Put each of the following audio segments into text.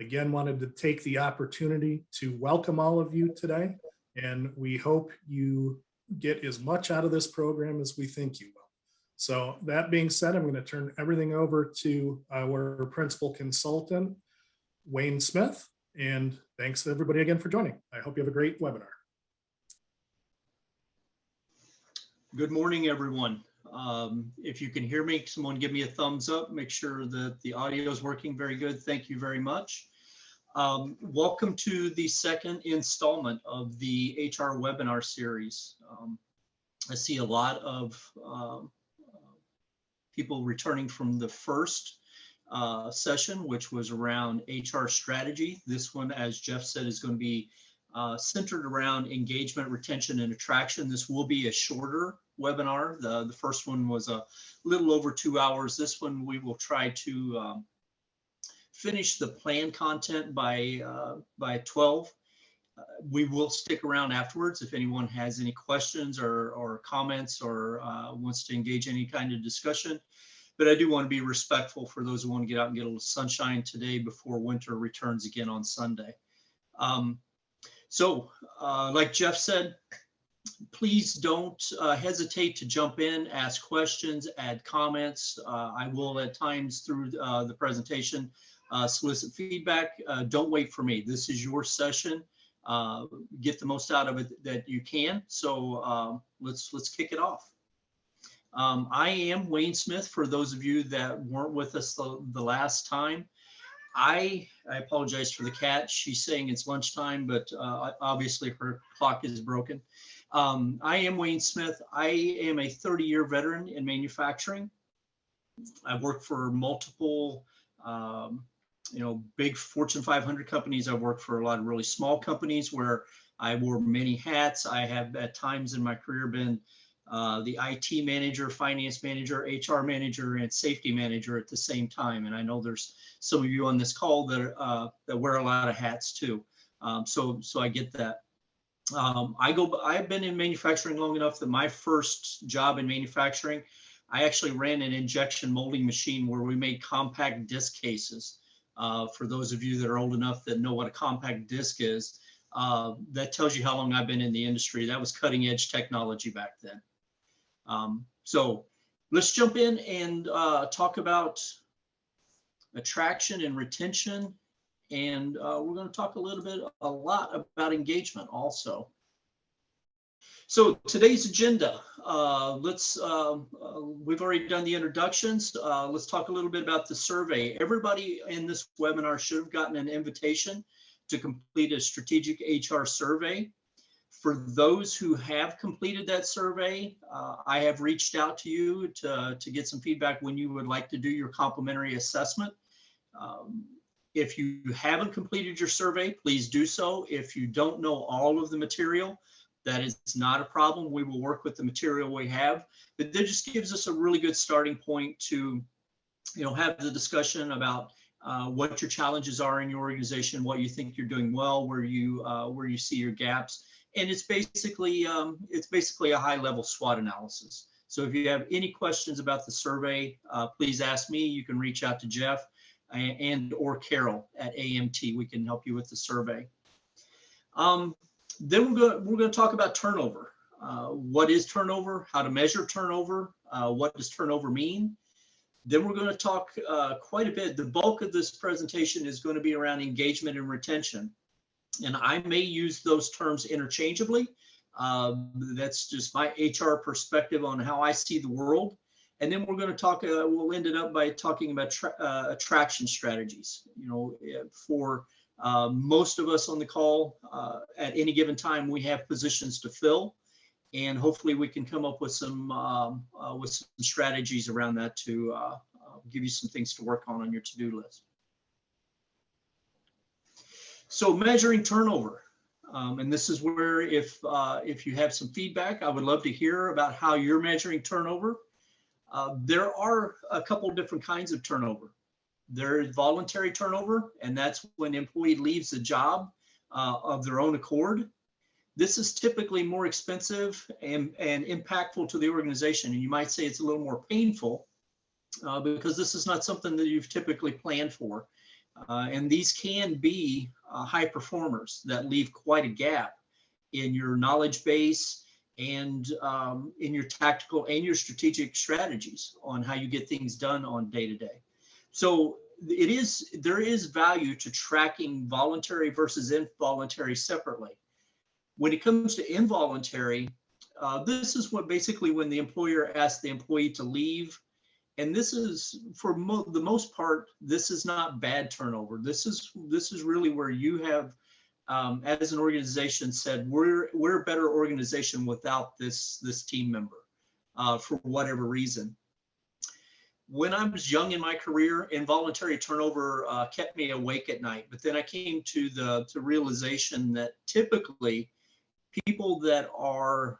Again, wanted to take the opportunity to welcome all of you today, and we hope you get as much out of this program as we think you will. So that being said, I'm going to turn everything over to our principal consultant, Wayne Smith, and thanks everybody again for joining. I hope you have a great webinar. Good morning, everyone. If you can hear me, someone give me a thumbs up. Make sure that the audio is working very good. Thank you very much. Welcome to the second installment of the HR webinar series. I see a lot of people returning from the first session, which was around HR strategy. This one, as Jeff said, is going to be centered around engagement, retention, and attraction. This will be a shorter webinar. The first one was a little over 2 hours. This one we will try to finish the plan content by 12. We will stick around afterwards if anyone has any questions or comments or wants to engage any kind of discussion. But I do want to be respectful for those who want to get out and get a little sunshine today before winter returns again on Sunday. Like Jeff said, please don't hesitate to jump in, ask questions, add comments. I will at times through the presentation solicit feedback. Don't wait for me. This is your session. Get the most out of it that you can. So let's kick it off. I am Wayne Smith, for those of you that weren't with us the last time. I apologize for the cat. She's saying it's lunchtime, but obviously her clock is broken. I am Wayne Smith. I am a 30-year veteran in manufacturing. I've worked for multiple, big Fortune 500 companies. I've worked for a lot of really small companies where I wore many hats. I have at times in my career been the IT manager, finance manager, HR manager, and safety manager at the same time. And I know there's some of you on this call that wear a lot of hats too. So I get that. I've been in manufacturing long enough that my first job in manufacturing, I actually ran an injection molding machine where we made compact disc cases. For those of you that are old enough that know what a compact disc is, that tells you how long I've been in the industry. That was cutting edge technology back then. So let's jump in and talk about attraction and retention. And we're going to talk a lot about engagement also. So today's agenda, we've already done the introductions. Let's talk a little bit about the survey. Everybody in this webinar should have gotten an invitation to complete a strategic HR survey. For those who have completed that survey, I have reached out to you to get some feedback when you would like to do your complimentary assessment. If you haven't completed your survey, please do so. If you don't know all of the material, that is not a problem. We will work with the material we have, but that just gives us a really good starting point to, have the discussion about what your challenges are in your organization, what you think you're doing well, where you see your gaps. And it's basically a high-level SWOT analysis. So if you have any questions about the survey, please ask me. You can reach out to Jeff or Carol at AMT. We can help you with the survey. Then we're going to talk about turnover. What is turnover? How to measure turnover? What does turnover mean? Then we're going to talk quite a bit. The bulk of this presentation is going to be around engagement and retention. And I may use those terms interchangeably. That's just my HR perspective on how I see the world. And then we're going to talk, we'll end it up by talking about attraction strategies. For most of us on the call, at any given time, we have positions to fill. And hopefully we can come up with some strategies around that to give you some things to work on your to-do list. So measuring turnover, and this is where if you have some feedback, I would love to hear about how you're measuring turnover. There are a couple of different kinds of turnover. There is voluntary turnover, and that's when an employee leaves the job of their own accord. This is typically more expensive and impactful to the organization, and you might say it's a little more painful because this is not something that you've typically planned for. And these can be high performers that leave quite a gap in your knowledge base and in your tactical and your strategic strategies on how you get things done on day to day. So there is value to tracking voluntary versus involuntary separately. When it comes to involuntary, this is what basically when the employer asks the employee to leave. And this is for the most part, this is not bad turnover. This is really where you have, as an organization, said we're a better organization without this team member for whatever reason. When I was young in my career, involuntary turnover kept me awake at night. But then I came to the realization that typically people that are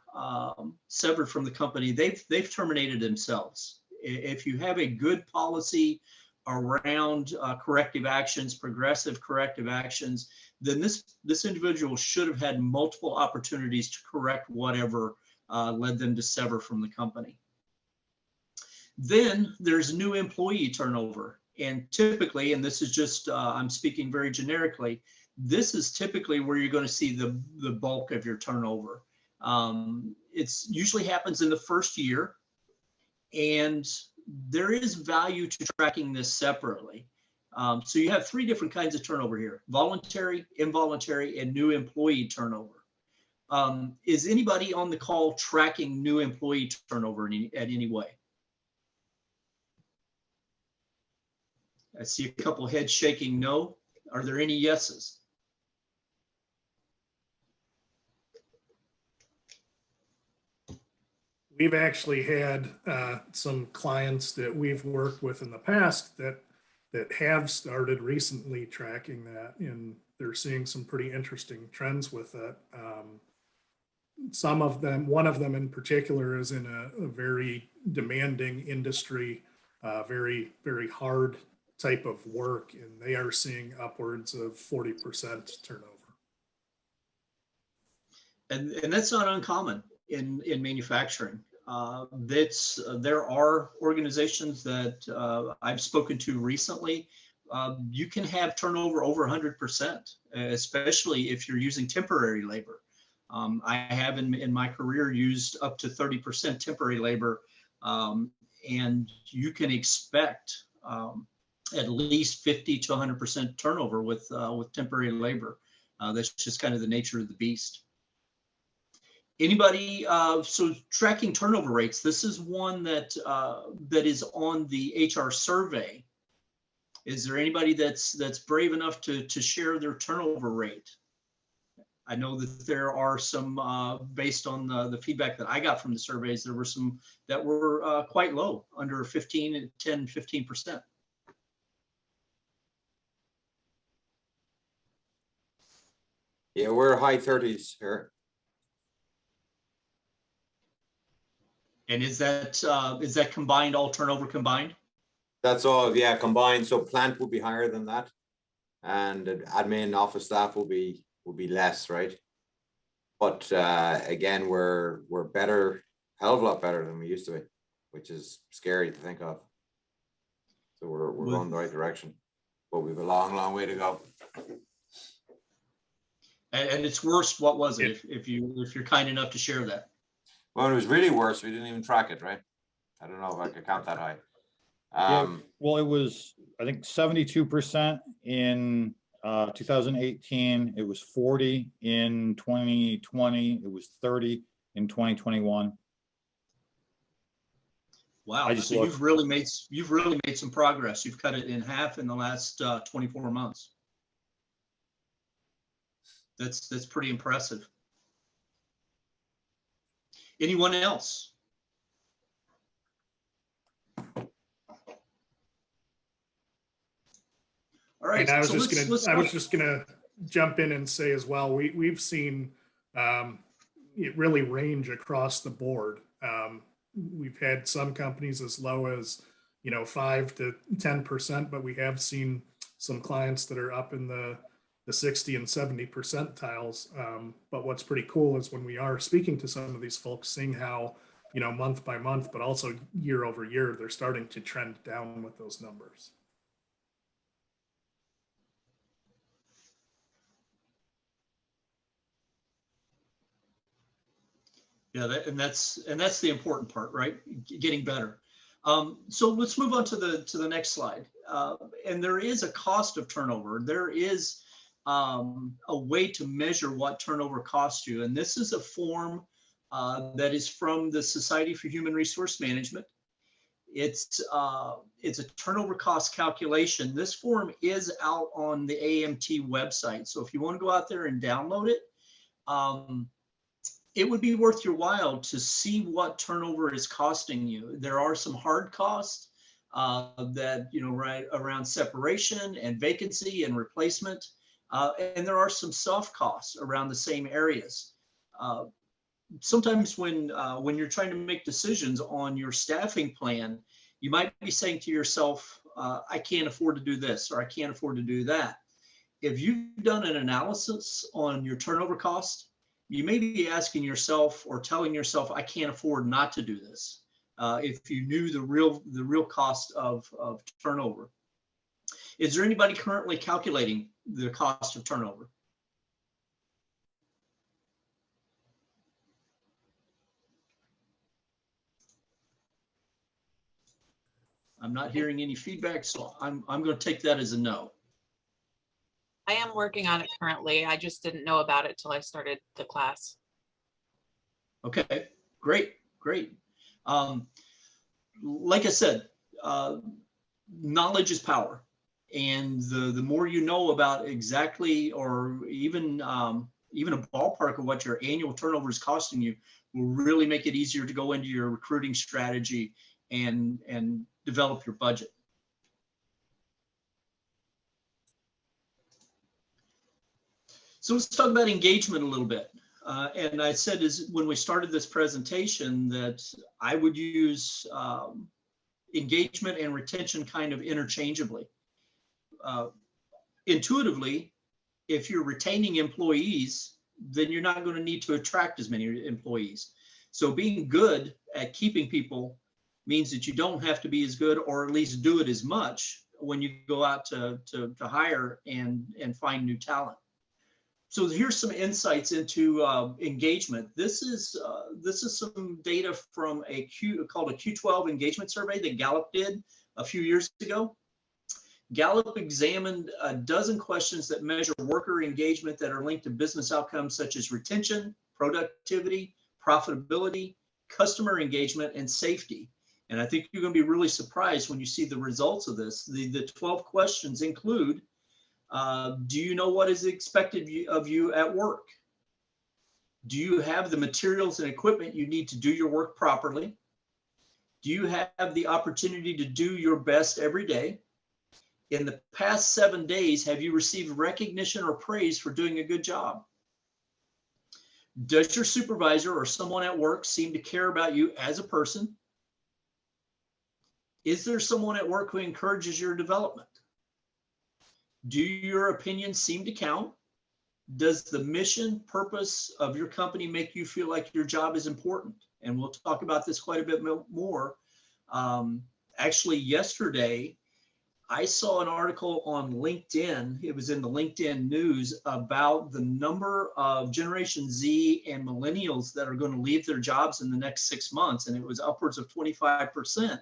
severed from the company, they've terminated themselves. If you have a good policy around corrective actions, progressive corrective actions, then this individual should have had multiple opportunities to correct whatever led them to sever from the company. Then there's new employee turnover. And typically, and this is just, I'm speaking very generically, this is typically where you're going to see the bulk of your turnover. It's usually happens in the first year, and there is value to tracking this separately. So you have three different kinds of turnover here: voluntary, involuntary, and new employee turnover. Is anybody on the call tracking new employee turnover at any way? I see a couple heads shaking no. Are there any yeses? We've actually had some clients that we've worked with in the past that have started recently tracking that, and they're seeing some pretty interesting trends with it. Some of them, one of them in particular, is in a very demanding industry, very, very hard type of work, and they are seeing upwards of 40% turnover. And that's not uncommon in manufacturing. There are organizations that I've spoken to recently. You can have turnover over 100%, especially if you're using temporary labor. I have in my career used up to 30% temporary labor, and you can expect at least 50 to 100% turnover with temporary labor. That's just kind of the nature of the beast. Anybody, so tracking turnover rates, this is one that is on the HR survey. Is there anybody that's brave enough to share their turnover rate? I know that there are some, based on the feedback that I got from the surveys, there were some that were quite low, under 10, 15%. Yeah, we're high 30s here. And is that combined, all turnover combined? That's all, yeah, combined. So plant would be higher than that, and admin office staff will be less, right? But again, we're better, hell of a lot better than we used to be, which is scary to think of. So we're going the right direction, but we've a long way to go. And it's worse. What was it? If you're kind enough to share that. Well, it was really worse. We didn't even track it, right? I don't know if I could count that high. Yeah, well, it was, I think, 72% in 2018. It was 40 in 2020. It was 30 in 2021. Wow! So you've really made some progress. You've cut it in half in the last 24 months. That's pretty impressive. Anyone else? All right. And I was just gonna jump in and say as well, we've seen it really range across the board. We've had some companies as low as 5 to 10%, but we have seen some clients that are up in the 60 and 70 percentiles. But what's pretty cool is when we are speaking to some of these folks, seeing how, month by month, but also year over year, they're starting to trend down with those numbers. Yeah, and that's the important part, right? Getting better. So let's move on to the next slide. And there is a cost of turnover. There is a way to measure what turnover costs you. And this is a form that is from the Society for Human Resource Management. It's a turnover cost calculation. This form is out on the AMT website. So if you want to go out there and download it, it would be worth your while to see what turnover is costing you. There are some hard costs that, right around separation and vacancy and replacement. And there are some soft costs around the same areas. Sometimes when you're trying to make decisions on your staffing plan, you might be saying to yourself, I can't afford to do this, or I can't afford to do that. If you've done an analysis on your turnover cost, you may be asking yourself or telling yourself, I can't afford not to do this. If you knew the real cost of turnover. Is there anybody currently calculating the cost of turnover? I'm not hearing any feedback, so I'm going to take that as a no. I am working on it currently. I just didn't know about it till I started the class. Okay, great. Like I said, knowledge is power. And the more you know about exactly, or even a ballpark of what your annual turnover is costing you, will really make it easier to go into your recruiting strategy and develop your budget. So let's talk about engagement a little bit. And I said when we started this presentation that I would use engagement and retention kind of interchangeably. Intuitively, if you're retaining employees, then you're not going to need to attract as many employees. So being good at keeping people means that you don't have to be as good, or at least do it as much when you go out to hire and find new talent. So here's some insights into engagement. This is some data from called a Q12 engagement survey that Gallup did a few years ago. Gallup examined a dozen questions that measure worker engagement that are linked to business outcomes such as retention, productivity, profitability, customer engagement, and safety. And I think you're going to be really surprised when you see the results of this. The 12 questions include, do you know what is expected of you at work? Do you have the materials and equipment you need to do your work properly? Do you have the opportunity to do your best every day? In the past 7 days, have you received recognition or praise for doing a good job? Does your supervisor or someone at work seem to care about you as a person? Is there someone at work who encourages your development? Do your opinions seem to count? Does the mission, purpose of your company make you feel like your job is important? And we'll talk about this quite a bit more. Actually, yesterday, I saw an article on LinkedIn. It was in the LinkedIn news about the number of Generation Z and millennials that are going to leave their jobs in the next 6 months. And it was upwards of 25%,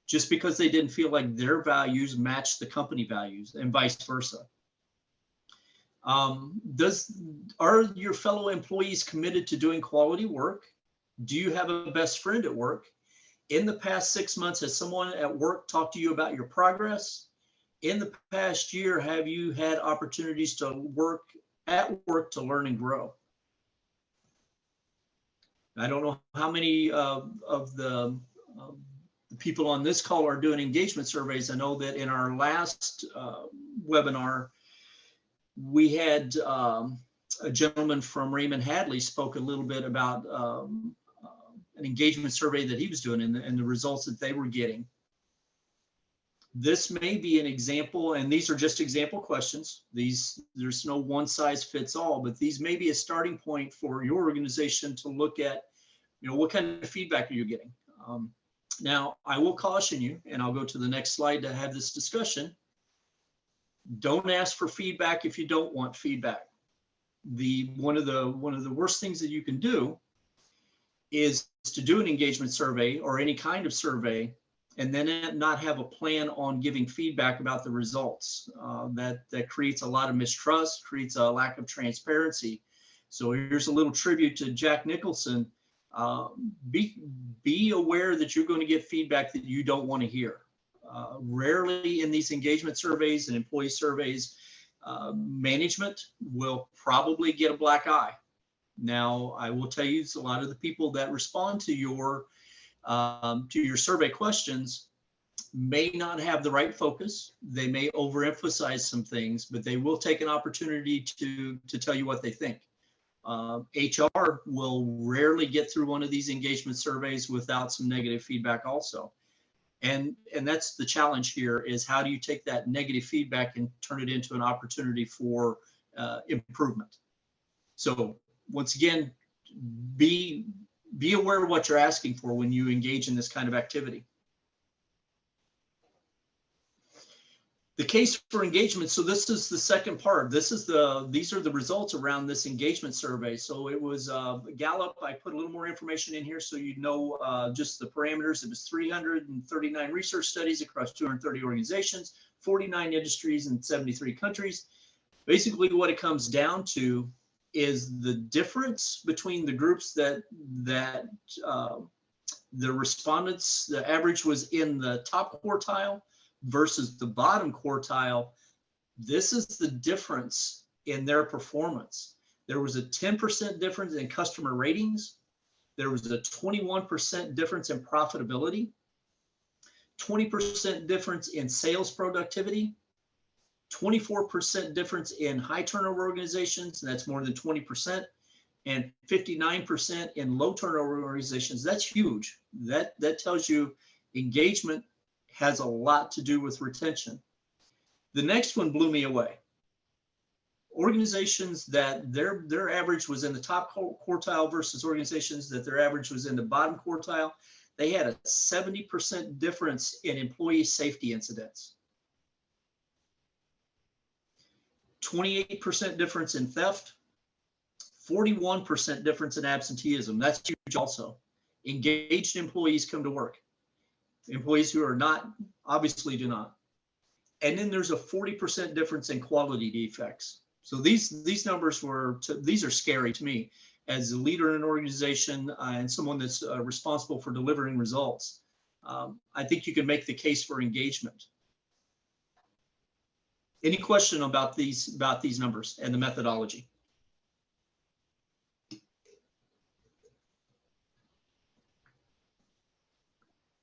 just because they didn't feel like their values matched the company values, and vice versa. Are your fellow employees committed to doing quality work? Do you have a best friend at work? In the past 6 months, has someone at work talked to you about your progress? In the past year, have you had opportunities to work to learn and grow? I don't know how many of the people on this call are doing engagement surveys. I know that in our last webinar, we had a gentleman from Raymond Hadley spoke a little bit about an engagement survey that he was doing and the results that they were getting. This may be an example, and these are just example questions. There's no one size fits all, but these may be a starting point for your organization to look at, what kind of feedback are you getting? Now, I will caution you, and I'll go to the next slide to have this discussion. Don't ask for feedback if you don't want feedback. One of the worst things that you can do is to do an engagement survey or any kind of survey and then not have a plan on giving feedback about the results. That creates a lot of mistrust, creates a lack of transparency. So here's a little tribute to Jack Nicholson. Be aware that you're going to get feedback that you don't want to hear. Rarely in these engagement surveys and employee surveys, management will probably get a black eye. Now, I will tell you, a lot of the people that respond to your survey questions may not have the right focus. They may overemphasize some things, but they will take an opportunity to tell you what they think. HR will rarely get through one of these engagement surveys without some negative feedback also. And that's the challenge here, is how do you take that negative feedback and turn it into an opportunity for improvement? So once again, be aware of what you're asking for when you engage in this kind of activity. The case for engagement. So this is the second part. These are the results around this engagement survey. So it was Gallup. I put a little more information in here so you know just the parameters. It was 339 research studies across 230 organizations, 49 industries, and 73 countries. Basically, what it comes down to is the difference between the groups that the respondents, the average was in the top quartile versus the bottom quartile. This is the difference in their performance. There was a 10% difference in customer ratings. There was a 21% difference in profitability, 20% difference in sales productivity, 24% difference in high turnover organizations, and that's more than 20%, and 59% in low turnover organizations. That's huge. That tells you engagement has a lot to do with retention. The next one blew me away. Organizations that their average was in the top quartile versus organizations that their average was in the bottom quartile, they had a 70% difference in employee safety incidents. 28% difference in theft, 41% difference in absenteeism. That's huge also. Engaged employees come to work. Employees who are not, obviously do not. And then there's a 40% difference in quality defects. So these numbers these are scary to me as a leader in an organization and someone that's responsible for delivering results. I think you can make the case for engagement. Any question about these numbers and the methodology?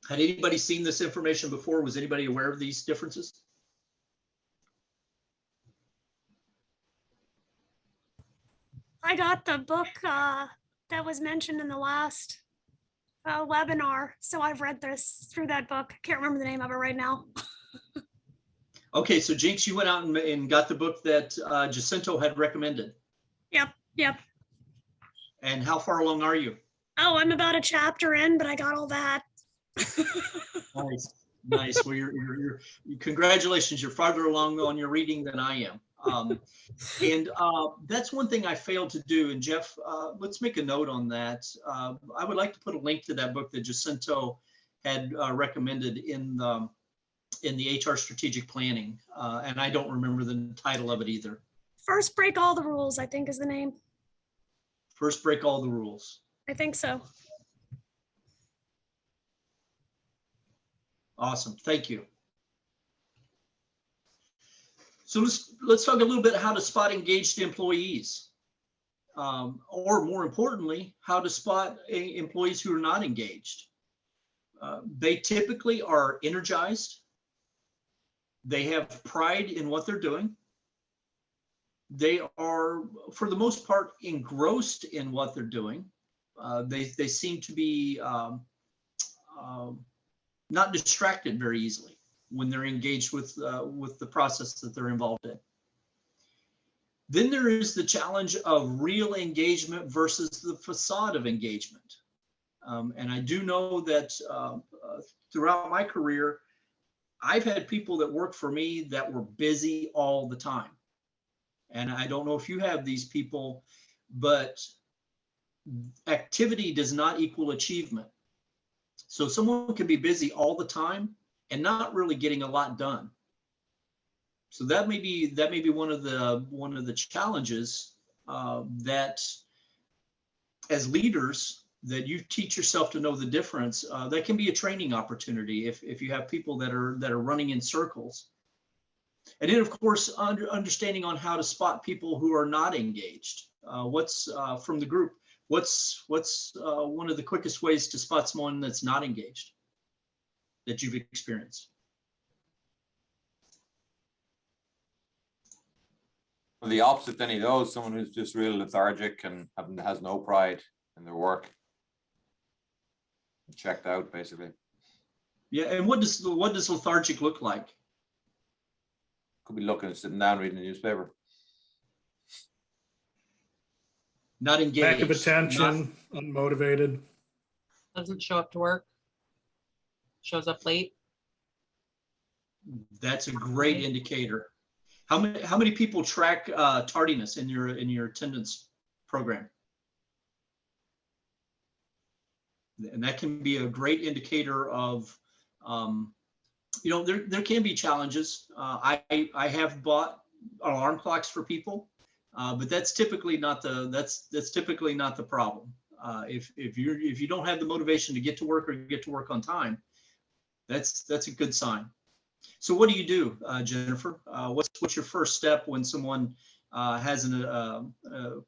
Had anybody seen this information before? Was anybody aware of these differences? I got the book that was mentioned in the last webinar, so I've read through that book. I can't remember the name of it right now. Okay, so Jinx, you went out and got the book that Jacinto had recommended. Yep. And how far along are you? Oh, I'm about a chapter in, but I got all that. Nice. Well, you're congratulations. You're farther along on your reading than I am. And that's one thing I failed to do. And Jeff, let's make a note on that. I would like to put a link to that book that Jacinto had recommended in the HR strategic planning. And I don't remember the title of it either. First Break All the Rules, I think is the name. First Break All the Rules. I think so. Awesome. Thank you. So let's talk a little bit how to spot engaged employees, or more importantly, how to spot employees who are not engaged. They typically are energized. They have pride in what they're doing. They are, for the most part, engrossed in what they're doing. They seem to be not distracted very easily when they're engaged with the process that they're involved in. Then there is the challenge of real engagement versus the facade of engagement. And I do know that throughout my career, I've had people that work for me that were busy all the time. And I don't know if you have these people, but activity does not equal achievement. So someone can be busy all the time and not really getting a lot done. So that may be one of the challenges that as leaders, that you teach yourself to know the difference. That can be a training opportunity if you have people that are running in circles. And then, of course, understanding on how to spot people who are not engaged. What's from the group? What's one of the quickest ways to spot someone that's not engaged that you've experienced? Well, the opposite then he knows, someone who's just real lethargic and has no pride in their work. Checked out, basically. Yeah, and what does lethargic look like? Could be looking and sitting down reading the newspaper. Not engaged. Lack of attention, unmotivated. Doesn't show up to work. Shows up late. That's a great indicator. How many people track tardiness in your attendance program? And that can be a great indicator of, there can be challenges. I have bought alarm clocks for people, but that's typically not the problem. If you don't have the motivation to get to work or get to work on time, that's a good sign. So what do you do, Jennifer? What's your first step when someone has a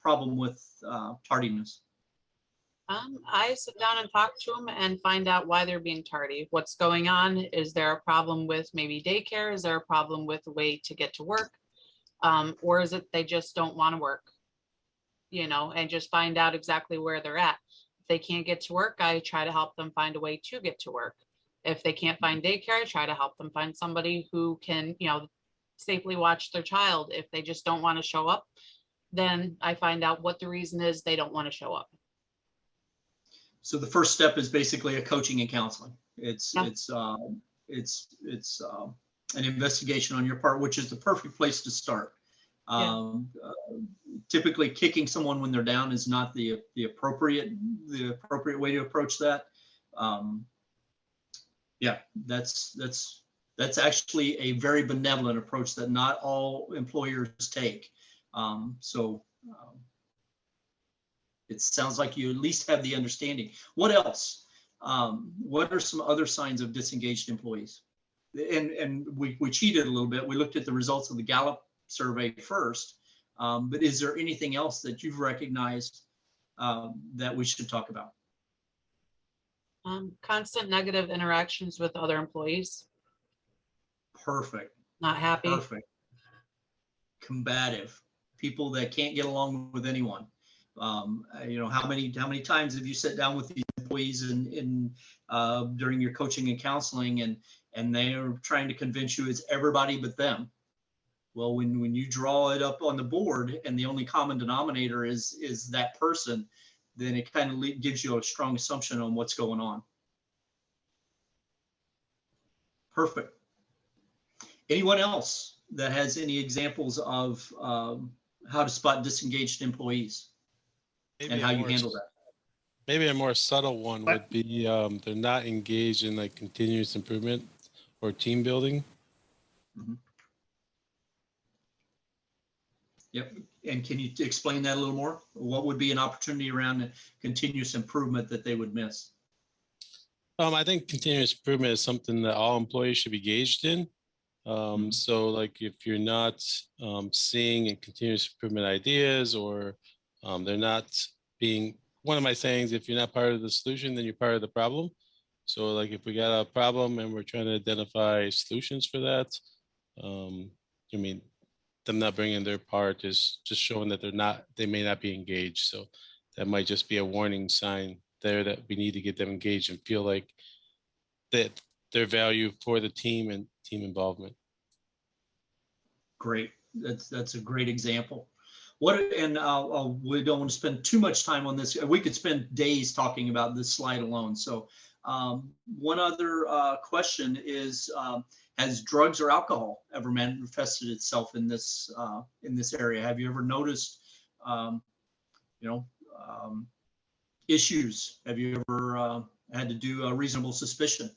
problem with tardiness? I sit down and talk to them and find out why they're being tardy. What's going on? Is there a problem with maybe daycare? Is there a problem with the way to get to work? Or is it they just don't want to work? And just find out exactly where they're at. If they can't get to work, I try to help them find a way to get to work. If they can't find daycare, I try to help them find somebody who can, safely watch their child. If they just don't want to show up, then I find out what the reason is they don't want to show up. So the first step is basically a coaching and counseling. It's an investigation on your part, which is the perfect place to start. Typically, kicking someone when they're down is not the appropriate way to approach that. That's actually a very benevolent approach that not all employers take. It sounds like you at least have the understanding. What else? What are some other signs of disengaged employees? And we cheated a little bit. We looked at the results of the Gallup survey first, but is there anything else that you've recognized that we should talk about? Constant negative interactions with other employees. Perfect. Not happy. Perfect. Combative. People that can't get along with anyone. How many times have you sat down with these employees in during your coaching and counseling and they are trying to convince you it's everybody but them? Well, when you draw it up on the board and the only common denominator is that person, then it kind of gives you a strong assumption on what's going on. Perfect. Anyone else that has any examples of how to spot disengaged employees and how you handle that? Maybe a more subtle one would be they're not engaged in like continuous improvement or team building. Mm-hmm. Yep. And can you explain that a little more? What would be an opportunity around continuous improvement that they would miss? I think continuous improvement is something that all employees should be engaged in. So like if you're not seeing continuous improvement ideas or they're not being, one of my sayings, if you're not part of the solution, then you're part of the problem. So like if we got a problem and we're trying to identify solutions for that, them not bringing their part is just showing that they may not be engaged. So that might just be a warning sign there that we need to get them engaged and feel like that their value for the team and team involvement. Great. That's a great example. We don't want to spend too much time on this. We could spend days talking about this slide alone. So one other question is, has drugs or alcohol ever manifested itself in this area? Have you ever noticed, issues? Have you ever had to do a reasonable suspicion?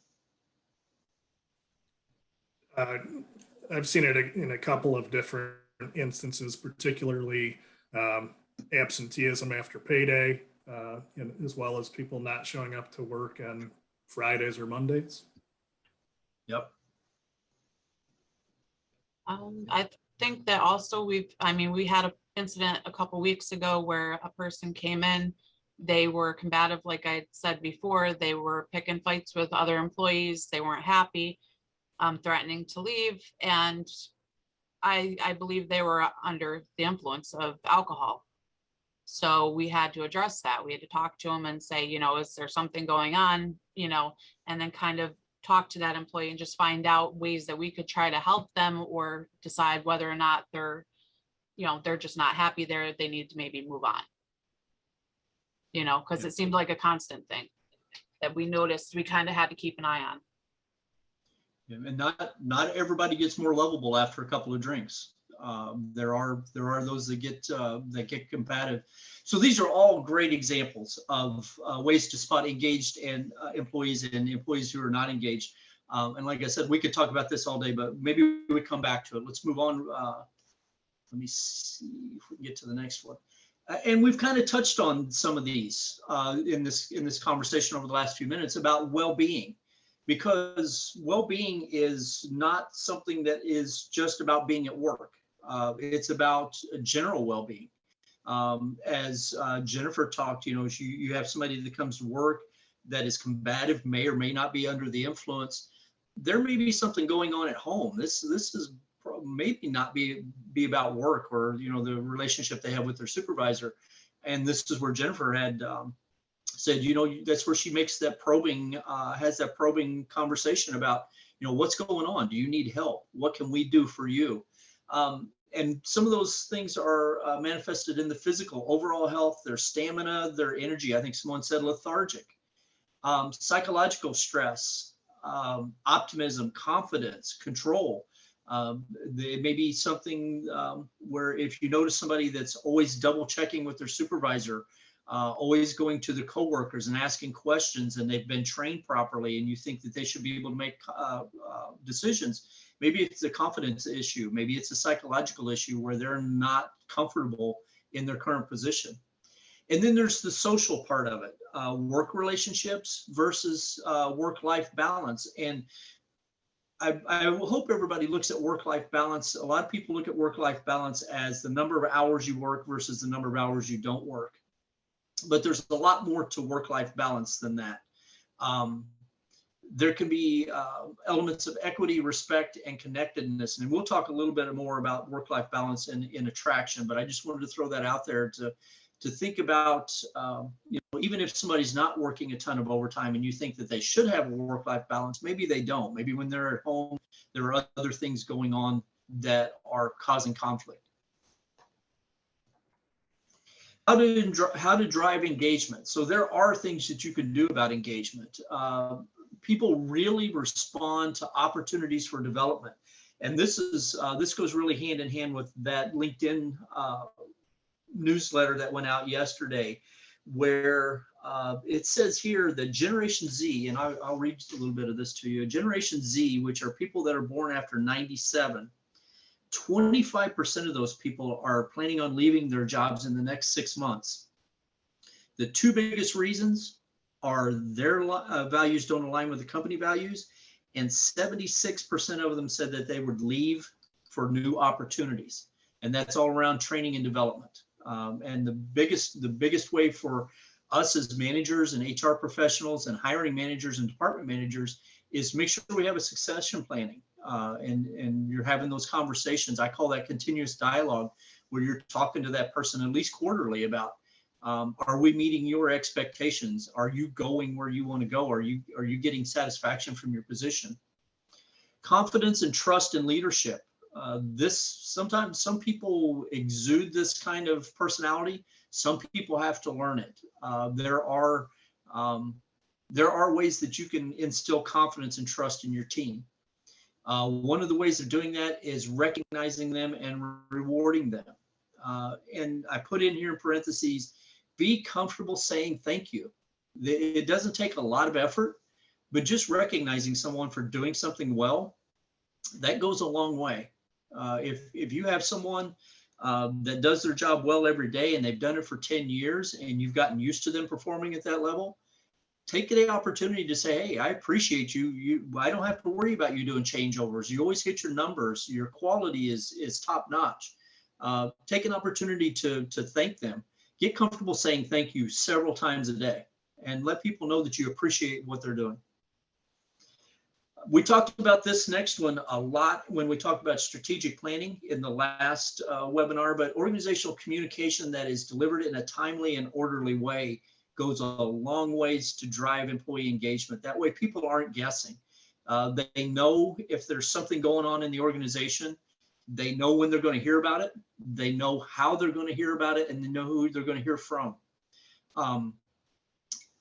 I've seen it in a couple of different instances, particularly absenteeism after payday, as well as people not showing up to work on Fridays or Mondays. Yep. I think that also we had an incident a couple weeks ago where a person came in, they were combative, like I said before, they were picking fights with other employees, they weren't happy, threatening to leave, and I believe they were under the influence of alcohol. So we had to address that. We had to talk to them and say, is there something going on, and then kind of talk to that employee and just find out ways that we could try to help them or decide whether or not they're just not happy there. They need to maybe move on, because it seemed like a constant thing that we noticed we kind of had to keep an eye on. And not everybody gets more lovable after a couple of drinks. There are those that get combative. So these are all great examples of ways to spot engaged and employees and employees who are not engaged. And like I said, we could talk about this all day, but maybe we come back to it. Let's move on. Let me see if we can get to the next one. And we've kind of touched on some of these in this conversation over the last few minutes about well-being. Because well-being is not something that is just about being at work. It's about general well-being. As Jennifer talked, you have somebody that comes to work that is combative, may or may not be under the influence. There may be something going on at home. This is maybe not be about work or the relationship they have with their supervisor. And this is where Jennifer had said, that's where she makes that probing, has that probing conversation about, what's going on? Do you need help? What can we do for you? And some of those things are manifested in the physical, overall health, their stamina, their energy. I think someone said lethargic, psychological stress, optimism, confidence, control. It may be something where if you notice somebody that's always double checking with their supervisor, always going to the coworkers and asking questions, and they've been trained properly, and you think that they should be able to make decisions. Maybe it's a confidence issue. Maybe it's a psychological issue where they're not comfortable in their current position. And then there's the social part of it, work relationships versus work-life balance. And I will hope everybody looks at work-life balance. A lot of people look at work-life balance as the number of hours you work versus the number of hours you don't work. But there's a lot more to work-life balance than that. There can be elements of equity, respect, and connectedness. And we'll talk a little bit more about work-life balance in attraction, but I just wanted to throw that out there to think about, even if somebody's not working a ton of overtime and you think that they should have a work-life balance, maybe they don't. Maybe when they're at home, there are other things going on that are causing conflict. How to drive engagement. So there are things that you can do about engagement. People really respond to opportunities for development. And this goes really hand in hand with that LinkedIn newsletter that went out yesterday, where it says here that Generation Z, and I'll read just a little bit of this to you. Generation Z, which are people that are born after 97, 25% of those people are planning on leaving their jobs in the next 6 months. The two biggest reasons are their values don't align with the company values, and 76% of them said that they would leave for new opportunities. And that's all around training and development. And the biggest way for us as managers and HR professionals and hiring managers and department managers is make sure we have a succession planning. And you're having those conversations. I call that continuous dialogue, where you're talking to that person at least quarterly about, are we meeting your expectations? Are you going where you want to go? Are you getting satisfaction from your position? Confidence and trust in leadership. Sometimes some people exude this kind of personality. Some people have to learn it. There are ways that you can instill confidence and trust in your team. One of the ways of doing that is recognizing them and rewarding them. And I put in here in parentheses, be comfortable saying thank you. It doesn't take a lot of effort, but just recognizing someone for doing something well, that goes a long way. If you have someone that does their job well every day and they've done it for 10 years and you've gotten used to them performing at that level, take the opportunity to say, hey, I appreciate you. I don't have to worry about you doing changeovers. You always hit your numbers. Your quality is top notch. Take an opportunity to thank them. Get comfortable saying thank you several times a day and let people know that you appreciate what they're doing. We talked about this next one a lot when we talked about strategic planning in the last webinar, but organizational communication that is delivered in a timely and orderly way goes a long ways to drive employee engagement. That way people aren't guessing. They know if there's something going on in the organization, they know when they're going to hear about it, they know how they're going to hear about it, and they know who they're going to hear from.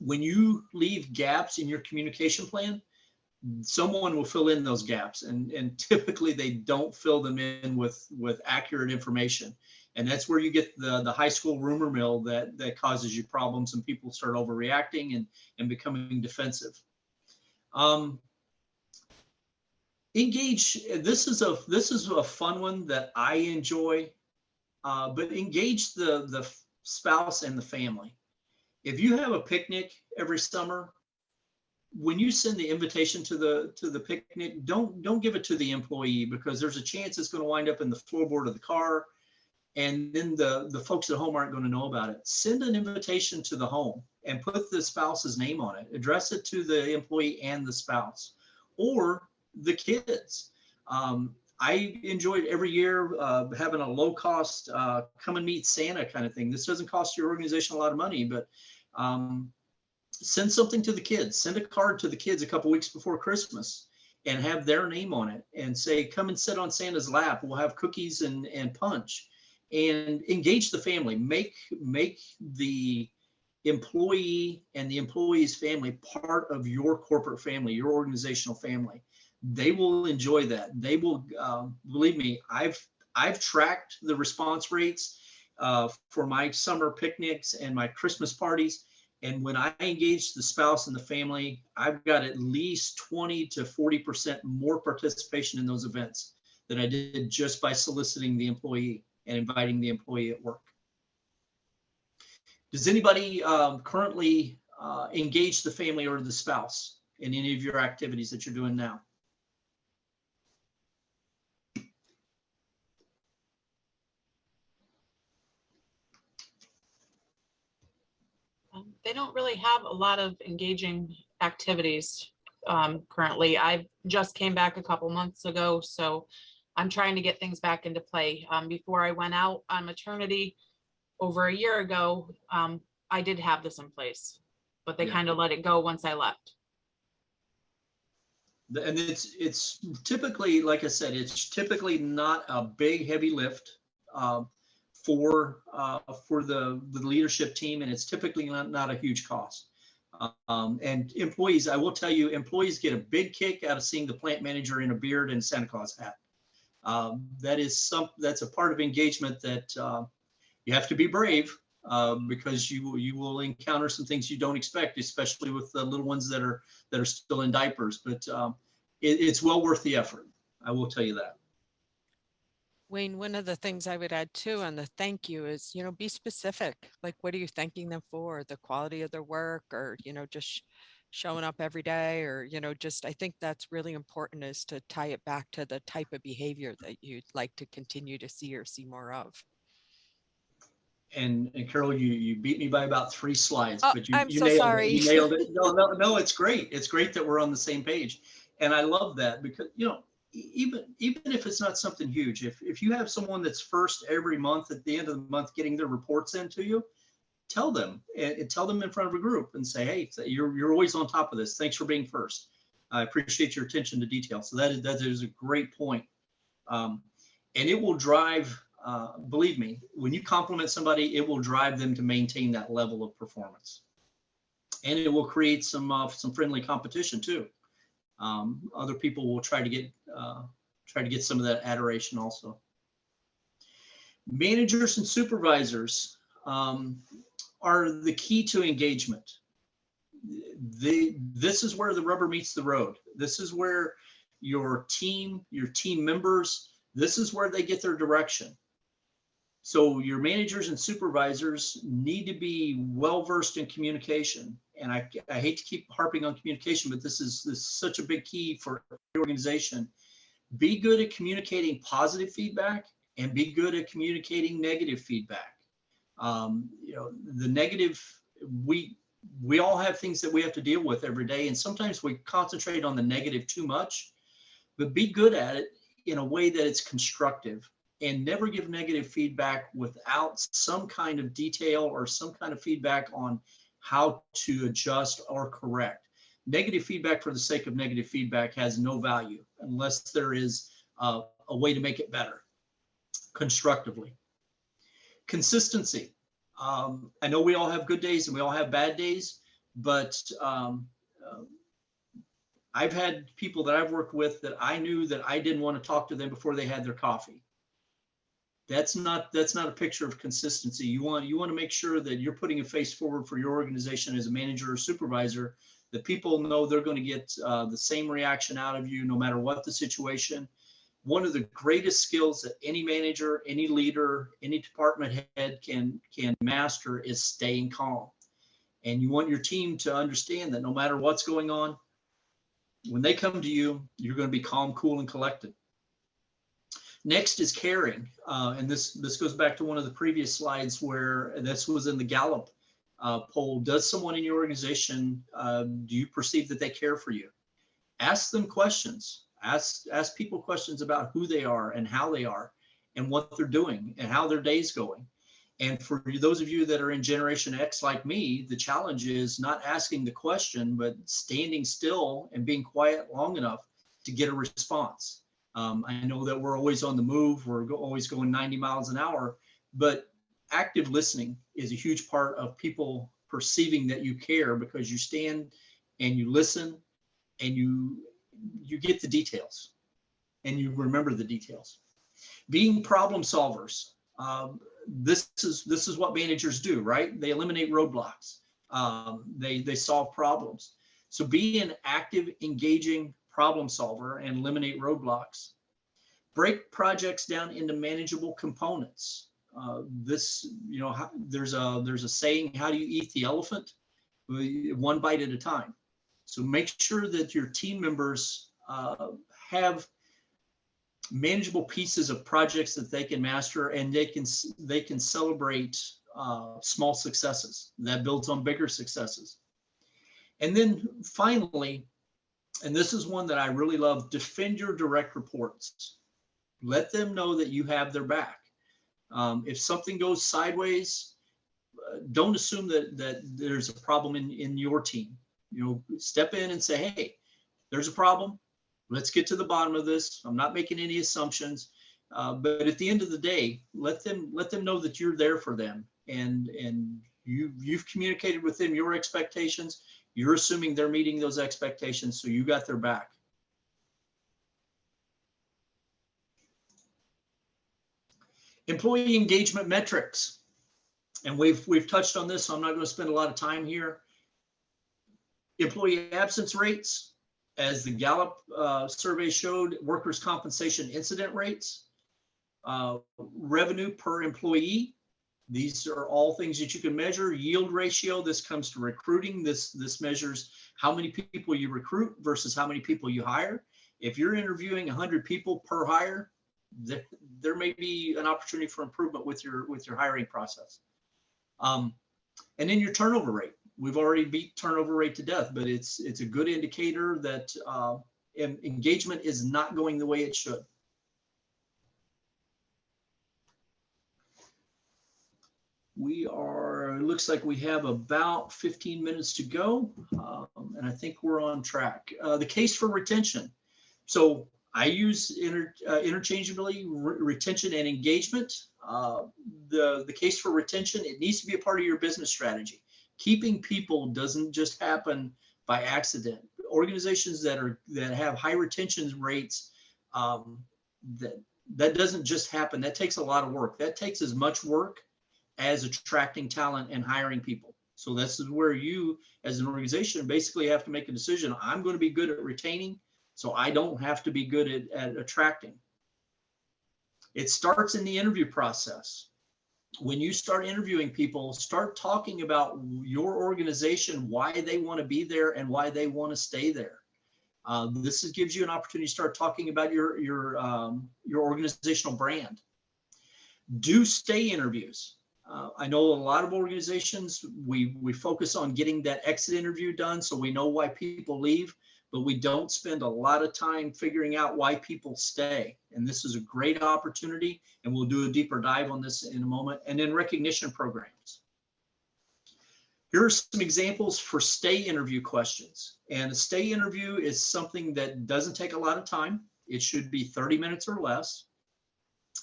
When you leave gaps in your communication plan, someone will fill in those gaps, and typically they don't fill them in with accurate information. And that's where you get the high school rumor mill that causes you problems and people start overreacting and becoming defensive. Engage. This is a fun one that I enjoy, but engage the spouse and the family. If you have a picnic every summer, when you send the invitation to the picnic, don't give it to the employee, because there's a chance it's going to wind up in the floorboard of the car, and then the folks at home aren't going to know about it. Send an invitation to the home and put the spouse's name on it. Address it to the employee and the spouse or the kids. I enjoyed every year having a low cost come and meet Santa kind of thing. This doesn't cost your organization a lot of money, but send something to the kids. Send a card to the kids a couple weeks before Christmas and have their name on it and say, come and sit on Santa's lap. We'll have cookies and punch, and engage the family. Make the employee and the employee's family part of your corporate family, your organizational family. They will enjoy that. They will, believe me, I've tracked the response rates for my summer picnics and my Christmas parties. And when I engage the spouse and the family, I've got at least 20 to 40% more participation in those events than I did just by soliciting the employee and inviting the employee at work. Does anybody currently engage the family or the spouse in any of your activities that you're doing now? They don't really have a lot of engaging activities currently. I just came back a couple months ago, so I'm trying to get things back into play. Before I went out on maternity over a year ago, I did have this in place, but they kind of let it go once I left. And it's typically, like I said, it's typically not a big heavy lift for the leadership team, and it's typically not a huge cost. And employees, I will tell you, employees get a big kick out of seeing the plant manager in a beard and Santa Claus hat. That's a part of engagement that you have to be brave, because you will encounter some things you don't expect, especially with the little ones that are still in diapers. But it's well worth the effort. I will tell you that. Wayne, one of the things I would add too on the thank you is, be specific. Like, what are you thanking them for? The quality of their work, or, just showing up every day, or, I think that's really important, is to tie it back to the type of behavior that you'd like to continue to see or see more of. And Carol, you beat me by about 3 slides, but you I'm so nailed sorry. it. You nailed it. No, it's great. It's great that we're on the same page. And I love that, because, even if it's not something huge, if you have someone that's first every month at the end of the month getting their reports into you, tell them and tell them in front of a group and say, hey, you're always on top of this. Thanks for being first. I appreciate your attention to detail. So that is a great point. And it will drive, believe me, when you compliment somebody, it will drive them to maintain that level of performance. And it will create some friendly competition too. Other people will try to get some of that adoration also. Managers and supervisors. are the key to engagement. This is where the rubber meets the road. This is where your team members, this is where they get their direction. So your managers and supervisors need to be well-versed in communication. And I hate to keep harping on communication, but this is such a big key for the organization. Be good at communicating positive feedback and be good at communicating negative feedback. You know, the negative, we all have things that we have to deal with every day. And sometimes we concentrate on the negative too much, but be good at it in a way that it's constructive, and never give negative feedback without some kind of detail or some kind of feedback on how to adjust or correct. Negative feedback for the sake of negative feedback has no value unless there is a way to make it better constructively. Consistency. I know we all have good days and we all have bad days, but I've had people that I've worked with that I knew that I didn't want to talk to them before they had their coffee. That's not a picture of consistency. You want to make sure that you're putting a face forward for your organization as a manager or supervisor, that people know they're going to get the same reaction out of you no matter what the situation. One of the greatest skills that any manager, any leader, any department head can master is staying calm. And you want your team to understand that no matter what's going on, when they come to you, you're going to be calm, cool, and collected. Next is caring. And this goes back to one of the previous slides where this was in the Gallup poll. Does someone in your organization, do you perceive that they care for you? Ask them questions. Ask people questions about who they are and how they are and what they're doing and how their day's going. And for those of you that are in Generation X like me, the challenge is not asking the question, but standing still and being quiet long enough to get a response. I know that we're always on the move. We're always going 90 miles an hour, but active listening is a huge part of people perceiving that you care, because you stand and you listen and you get the details and you remember the details. Being problem solvers. This is what managers do, right? They eliminate roadblocks. They solve problems. So be an active, engaging problem solver and eliminate roadblocks. Break projects down into manageable components. There's a saying, how do you eat the elephant? One bite at a time. So make sure that your team members have manageable pieces of projects that they can master, and they can celebrate small successes. That builds on bigger successes. And then finally, and this is one that I really love, defend your direct reports. Let them know that you have their back. If something goes sideways, don't assume that there's a problem in your team. Step in and say, hey, there's a problem. Let's get to the bottom of this. I'm not making any assumptions. But at the end of the day, let them know that you're there for them, and you've communicated with them your expectations. You're assuming they're meeting those expectations, so you got their back. Employee engagement metrics. And we've touched on this, so I'm not going to spend a lot of time here. Employee absence rates, as the Gallup survey showed, workers' compensation incident rates, revenue per employee. These are all things that you can measure. Yield ratio, this comes to recruiting. This measures how many people you recruit versus how many people you hire. If you're interviewing 100 people per hire, there may be an opportunity for improvement with your hiring process. And then your turnover rate. We've already beat turnover rate to death, but it's a good indicator that engagement is not going the way it should. It looks like we have about 15 minutes to go, and I think we're on track. The case for retention. So I use interchangeably retention and engagement. The case for retention, it needs to be a part of your business strategy. Keeping people doesn't just happen by accident. Organizations that have high retention rates, that doesn't just happen. That takes a lot of work. That takes as much work as attracting talent and hiring people. So this is where you, as an organization, basically have to make a decision. I'm going to be good at retaining, so I don't have to be good at attracting. It starts in the interview process. When you start interviewing people, start talking about your organization, why they want to be there and why they want to stay there. This gives you an opportunity to start talking about your organizational brand. Do stay interviews. I know a lot of organizations, we focus on getting that exit interview done so we know why people leave, but we don't spend a lot of time figuring out why people stay. And this is a great opportunity, and we'll do a deeper dive on this in a moment. And then recognition programs. Here are some examples for stay interview questions. And a stay interview is something that doesn't take a lot of time. It should be 30 minutes or less.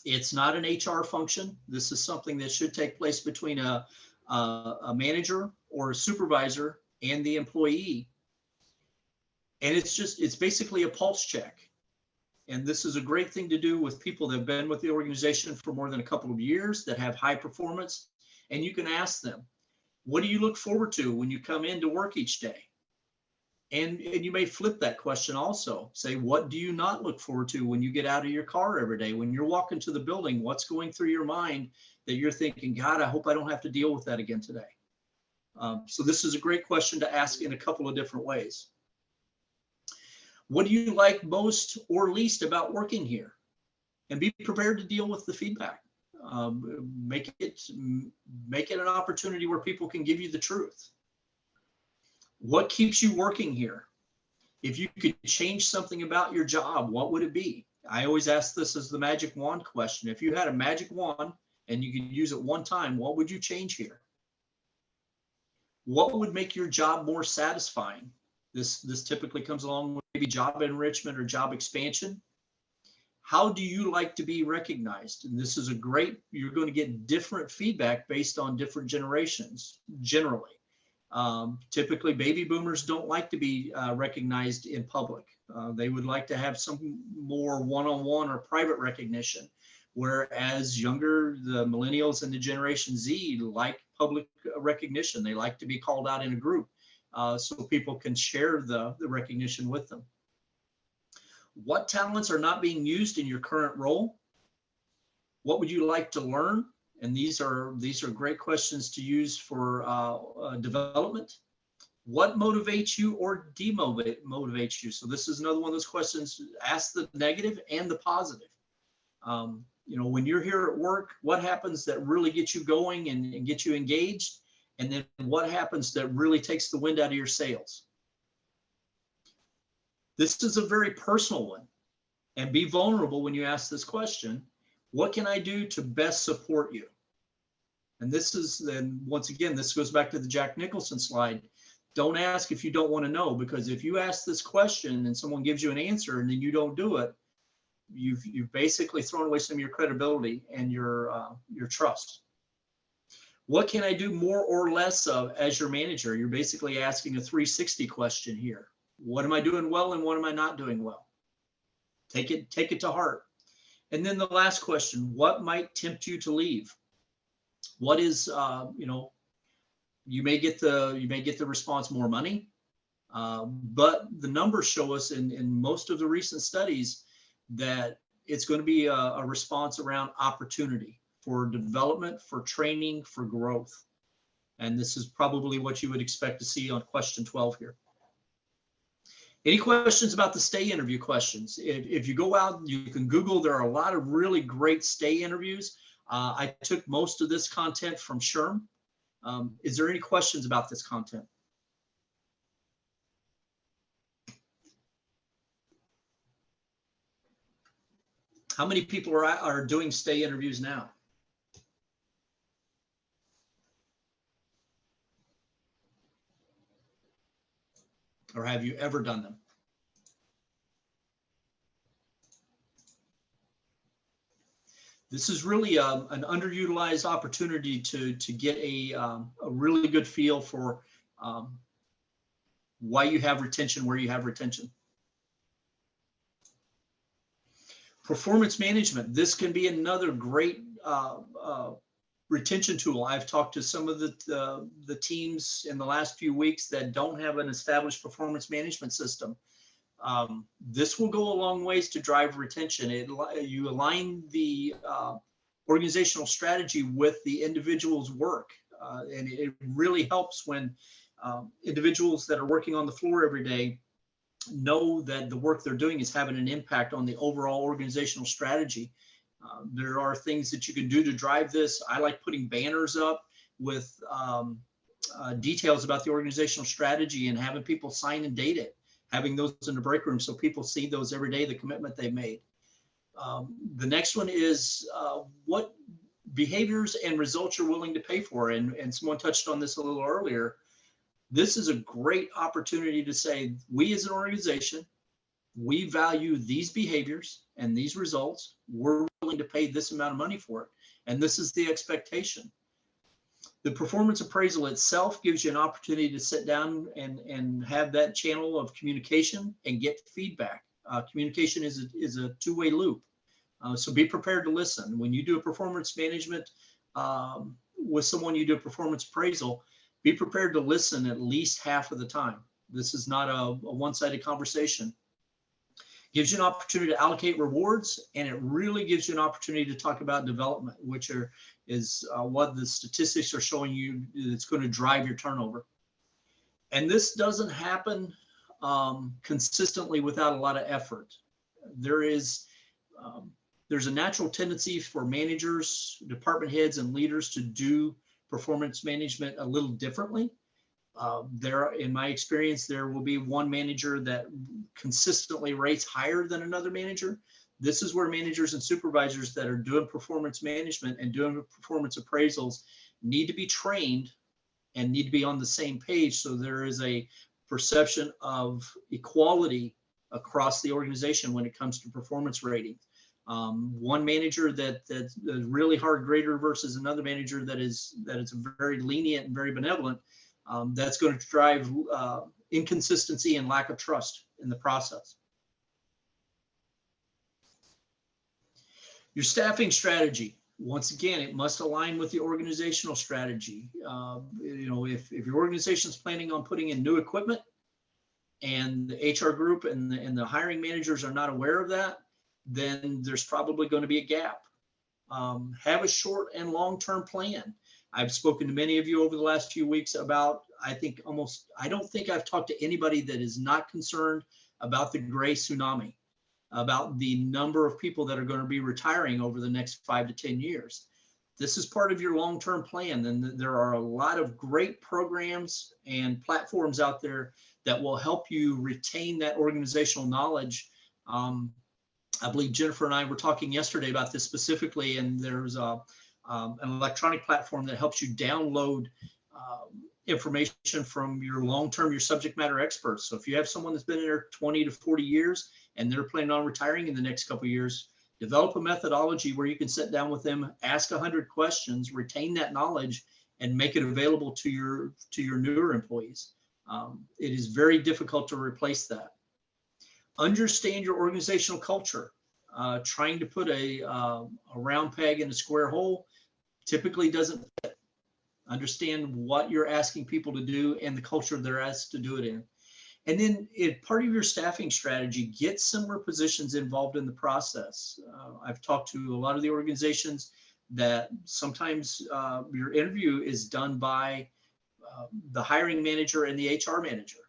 It's not an HR function. This is something that should take place between a manager or a supervisor and the employee. And it's basically a pulse check. And this is a great thing to do with people that have been with the organization for more than a couple of years, that have high performance. And you can ask them, what do you look forward to when you come into work each day? And you may flip that question also. Say, what do you not look forward to when you get out of your car every day? When you're walking to the building, what's going through your mind that you're thinking, God, I hope I don't have to deal with that again today? So this is a great question to ask in a couple of different ways. What do you like most or least about working here? And be prepared to deal with the feedback. Make it an opportunity where people can give you the truth. What keeps you working here? If you could change something about your job, what would it be? I always ask this as the magic wand question. If you had a magic wand and you could use it one time, what would you change here? What would make your job more satisfying? This typically comes along with maybe job enrichment or job expansion. How do you like to be recognized? And this is you're going to get different feedback based on different generations, generally. Typically, baby boomers don't like to be recognized in public. They would like to have some more one-on-one or private recognition, whereas the millennials and the Generation Z like public recognition. They like to be called out in a group so people can share the recognition with them. What talents are not being used in your current role? What would you like to learn? And these are great questions to use for development. What motivates you or demotivates you? So this is another one of those questions. Ask the negative and the positive. When you're here at work, what happens that really gets you going and get you engaged? And then what happens that really takes the wind out of your sails? This is a very personal one. And be vulnerable when you ask this question. What can I do to best support you? And once again, this goes back to the Jack Nicholson slide. Don't ask if you don't want to know, because if you ask this question and someone gives you an answer and then you don't do it, you've basically thrown away some of your credibility and your trust. What can I do more or less of as your manager? You're basically asking a 360 question here. What am I doing well and what am I not doing well? Take it to heart. And then the last question, what might tempt you to leave? What is, you may get the response, more money, but the numbers show us in most of the recent studies that it's going to be a response around opportunity for development, for training, for growth. And this is probably what you would expect to see on question 12 here. Any questions about the stay interview questions? If you go out, you can Google, there are a lot of really great stay interviews. I took most of this content from SHRM. Is there any questions about this content? How many people are doing stay interviews now? Or have you ever done them? This is really an underutilized opportunity to get a really good feel for why you have retention, where you have retention. Performance management. This can be another great retention tool. I've talked to some of the teams in the last few weeks that don't have an established performance management system. This will go a long ways to drive retention. You align the organizational strategy with the individual's work, and it really helps when individuals that are working on the floor every day know that the work they're doing is having an impact on the overall organizational strategy. There are things that you can do to drive this. I like putting banners up with details about the organizational strategy and having people sign and date it, having those in the break room so people see those every day, the commitment they made. The next one is what behaviors and results you're willing to pay for. And someone touched on this a little earlier. This is a great opportunity to say, we as an organization, we value these behaviors and these results. We're willing to pay this amount of money for it. And this is the expectation. The performance appraisal itself gives you an opportunity to sit down and have that channel of communication and get feedback. Communication is a two-way loop. So be prepared to listen. When you do a performance management with someone, you do a performance appraisal, be prepared to listen at least half of the time. This is not a one-sided conversation. Gives you an opportunity to allocate rewards, and it really gives you an opportunity to talk about development, which is what the statistics are showing you that's going to drive your turnover. And this doesn't happen consistently without a lot of effort. There's a natural tendency for managers, department heads, and leaders to do performance management a little differently. In my experience, there will be one manager that consistently rates higher than another manager. This is where managers and supervisors that are doing performance management and doing performance appraisals need to be trained and need to be on the same page, so there is a perception of equality across the organization when it comes to performance rating. One manager that's a really hard grader versus another manager that is very lenient and very benevolent, that's going to drive inconsistency and lack of trust in the process. Your staffing strategy, once again, it must align with the organizational strategy. If your organization is planning on putting in new equipment and the HR group and the hiring managers are not aware of that, then there's probably going to be a gap. Have a short and long-term plan. I've spoken to many of you over the last few weeks about, I don't think I've talked to anybody that is not concerned about the gray tsunami, about the number of people that are going to be retiring over the next 5 to 10 years. This is part of your long-term plan. And there are a lot of great programs and platforms out there that will help you retain that organizational knowledge. I believe Jennifer and I were talking yesterday about this specifically, and there's an electronic platform that helps you download information from your your subject matter experts. So if you have someone that's been there 20 to 40 years and they're planning on retiring in the next couple of years, develop a methodology where you can sit down with them, ask 100 questions, retain that knowledge, and make it available to your newer employees. It is very difficult to replace that. Understand your organizational culture. Trying to put a round peg in a square hole typically doesn't fit. Understand what you're asking people to do and the culture they're asked to do it in. And then part of your staffing strategy, get similar positions involved in the process. I've talked to a lot of the organizations that sometimes your interview is done by the hiring manager and the HR manager.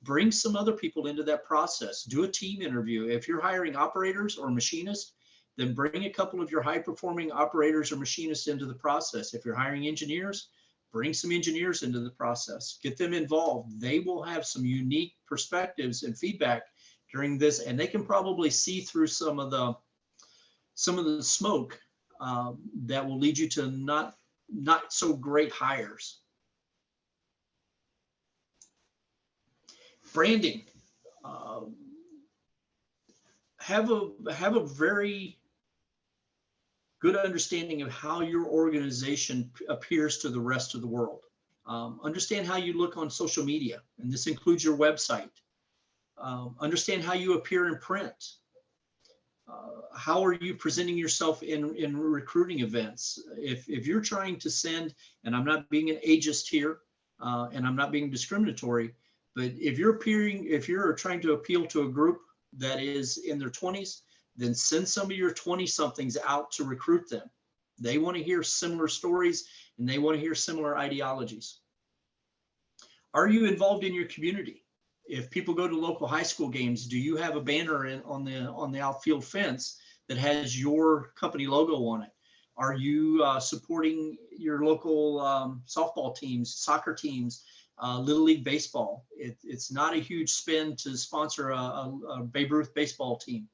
Bring some other people into that process. Do a team interview. If you're hiring operators or machinists, then bring a couple of your high-performing operators or machinists into the process. If you're hiring engineers, bring some engineers into the process. Get them involved. They will have some unique perspectives and feedback during this, and they can probably see through some of the smoke that will lead you to not so great hires. Branding. Have a very good understanding of how your organization appears to the rest of the world. Understand how you look on social media, and this includes your website. Understand how you appear in print. How are you presenting yourself in recruiting events? If you're trying to send, and I'm not being an ageist here, and I'm not being discriminatory, but if you're trying to appeal to a group that is in their 20s, then send some of your 20-somethings out to recruit them. They want to hear similar stories and they want to hear similar ideologies. Are you involved in your community? If people go to local high school games, do you have a banner on the outfield fence that has your company logo on it? Are you supporting your local softball teams, soccer teams, Little League baseball? It's not a huge spend to sponsor a Babe Ruth baseball team.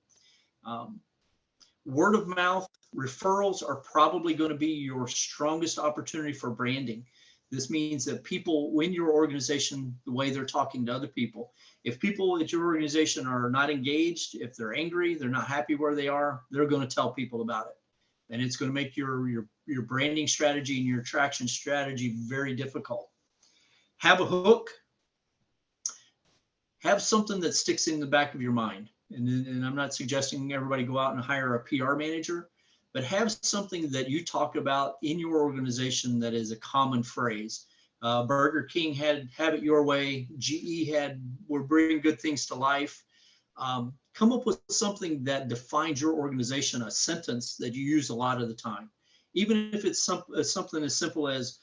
Word of mouth referrals are probably going to be your strongest opportunity for branding. This means that people in your organization, the way they're talking to other people, if people at your organization are not engaged, if they're angry, they're not happy where they are, they're going to tell people about it. And it's going to make your branding strategy and your attraction strategy very difficult. Have a hook. Have something that sticks in the back of your mind. And I'm not suggesting everybody go out and hire a PR manager, but have something that you talk about in your organization that is a common phrase. Burger King had "Have It Your Way." GE had "We're bringing good things to life." Come up with something that defines your organization, a sentence that you use a lot of the time, even if it's something as simple as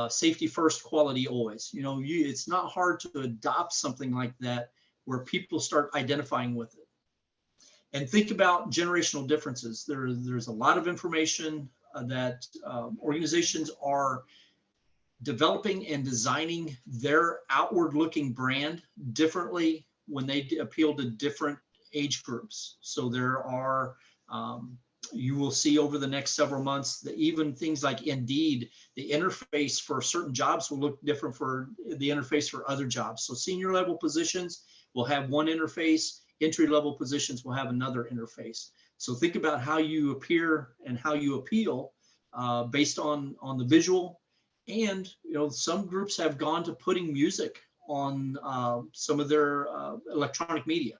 safety first, quality always. You know, it's not hard to adopt something like that where people start identifying with it. And think about generational differences. There's a lot of information that organizations are developing and designing their outward looking brand differently when they appeal to different age groups. So there are, you will see over the next several months that even things like Indeed, the interface for certain jobs will look different for the interface for other jobs. So senior level positions will have one interface. Entry-level positions will have another interface. So think about how you appear and how you appeal based on the visual. And you know, some groups have gone to putting music on some of their electronic media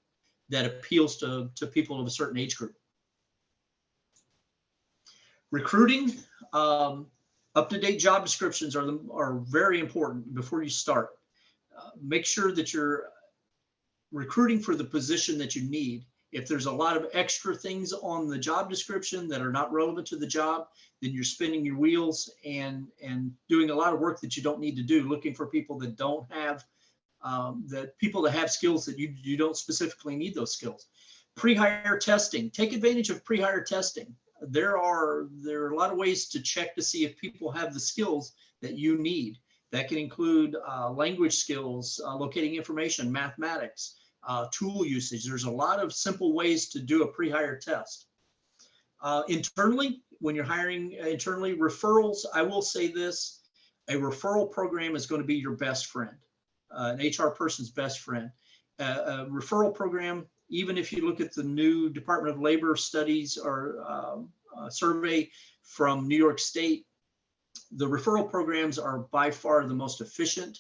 that appeals to people of a certain age group. Recruiting, up-to-date job descriptions are very important before you start. Make sure that you're recruiting for the position that you need. If there's a lot of extra things on the job description that are not relevant to the job, then you're spinning your wheels and doing a lot of work that you don't need to do, looking for people that don't have, people that have skills that you don't specifically need those skills. Pre-hire testing, take advantage of pre-hire testing. There are a lot of ways to check to see if people have the skills that you need. That can include language skills, locating information, mathematics, tool usage. There's a lot of simple ways to do a pre-hire test. Internally, when you're hiring internally, referrals, I will say this, a referral program is going to be your best friend, an HR person's best friend. A referral program, even if you look at the new Department of Labor studies or survey from New York State, the referral programs are by far the most efficient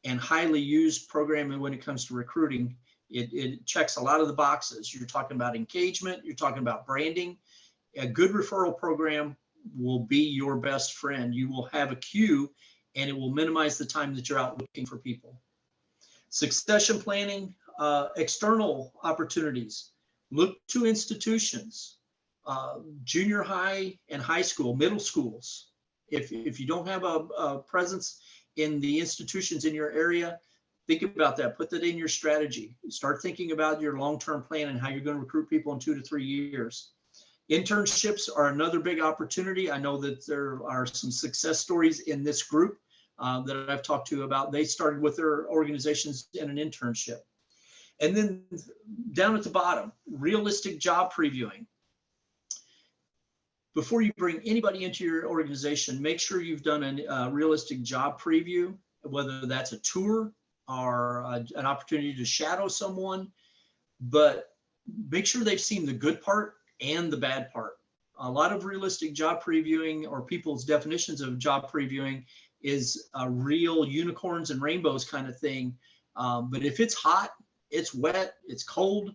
and highly used program when it comes to recruiting. It checks a lot of the boxes. You're talking about engagement, you're talking about branding. A good referral program will be your best friend. You will have a queue and it will minimize the time that you're out looking for people. Succession planning, external opportunities. Look to institutions, junior high and high school, middle schools. If you don't have a presence in the institutions in your area, think about that. Put that in your strategy. Start thinking about your long-term plan and how you're going to recruit people in 2 to 3 years. Internships are another big opportunity. I know that there are some success stories in this group that I've talked to about. They started with their organizations in an internship. And then down at the bottom, realistic job previewing. Before you bring anybody into your organization, make sure you've done a realistic job preview, whether that's a tour or an opportunity to shadow someone, but make sure they've seen the good part and the bad part. A lot of realistic job previewing or people's definitions of job previewing is a real unicorns and rainbows kind of thing. But if it's hot, it's wet, it's cold,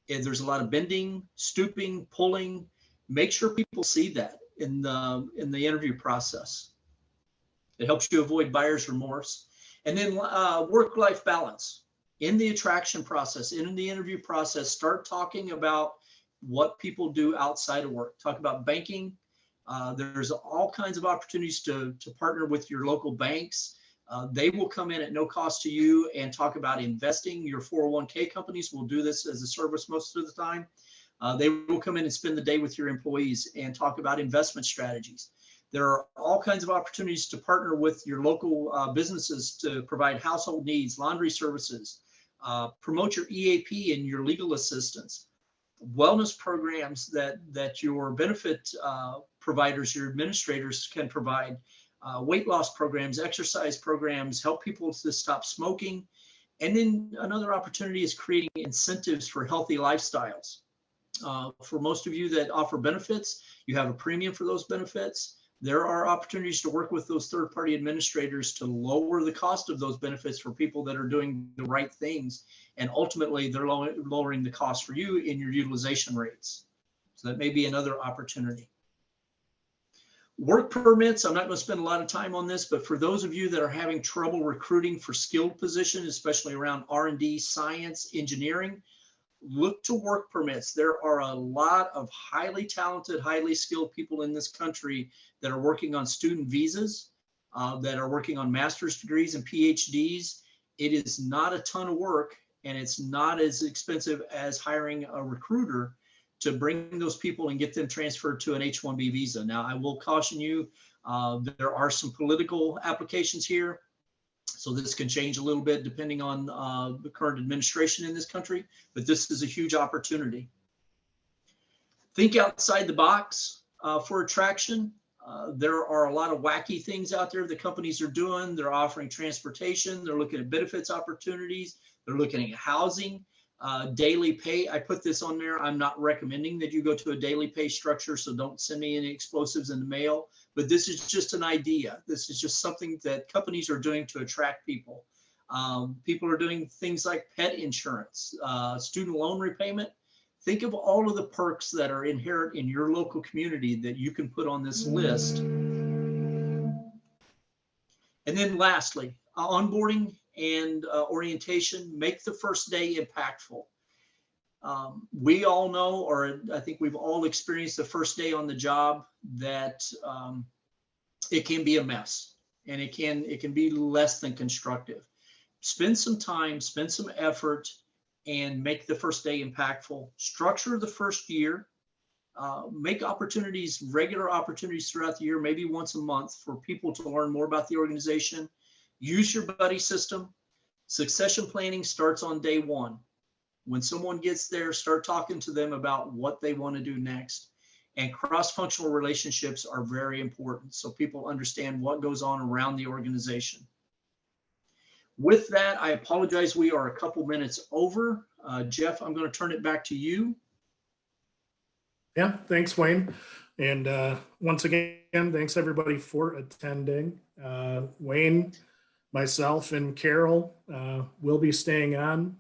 And there's a lot of bending, stooping, pulling. Make sure people see that in the interview process. It helps you avoid buyer's remorse. And then work-life balance. In the attraction process, in the interview process, start talking about what people do outside of work. Talk about banking. There's all kinds of opportunities to partner with your local banks. They will come in at no cost to you and talk about investing. Your 401k companies will do this as a service most of the time. They will come in and spend the day with your employees and talk about investment strategies. There are all kinds of opportunities to partner with your local businesses to provide household needs, laundry services, promote your EAP and your legal assistance, wellness programs that your benefit providers, your administrators can provide, weight loss programs, exercise programs, help people to stop smoking. And then another opportunity is creating incentives for healthy lifestyles. For most of you that offer benefits, you have a premium for those benefits. There are opportunities to work with those third-party administrators to lower the cost of those benefits for people that are doing the right things. And ultimately, they're lowering the cost for you in your utilization rates. So that may be another opportunity. Work permits, I'm not going to spend a lot of time on this, but for those of you that are having trouble recruiting for skilled positions, especially around R&D, science, engineering, look to work permits. There are a lot of highly talented, highly skilled people in this country that are working on student visas, that are working on master's degrees and PhDs. It is not a ton of work, and it's not as expensive as hiring a recruiter to bring those people and get them transferred to an H-1B visa. Now, I will caution you, there are some political applications here. So this can change a little bit depending on the current administration in this country, but this is a huge opportunity. Think outside the box for attraction. There are a lot of wacky things out there the companies are doing. They're offering transportation. They're looking at benefits opportunities. They're looking at housing, daily pay. I put this on there. I'm not recommending that you go to a daily pay structure, so don't send me any explosives in the mail. But this is just an idea. This is just something that companies are doing to attract people. People are doing things like pet insurance, student loan repayment. Think of all of the perks that are inherent in your local community that you can put on this list. And then lastly, onboarding and orientation, make the first day impactful. We all know, or I think we've all experienced the first day on the job, that it can be a mess, and it can be less than constructive. Spend some time, spend some effort, and make the first day impactful. Structure the first year. Make opportunities, regular opportunities throughout the year, maybe once a month, for people to learn more about the organization. Use your buddy system. Succession planning starts on day one. When someone gets there, start talking to them about what they want to do next. And cross-functional relationships are very important, so people understand what goes on around the organization. With that, I apologize. We are a couple minutes over. Jeff, I'm going to turn it back to you. Yeah, thanks, Wayne. And once again, thanks everybody for attending. Wayne, myself, and Carol will be staying on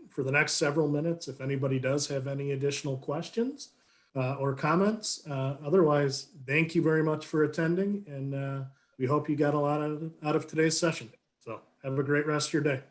for the next several minutes if anybody does have any additional questions or comments. Otherwise, thank you very much for attending, and we hope you got a lot out of today's session. So have a great rest of your day.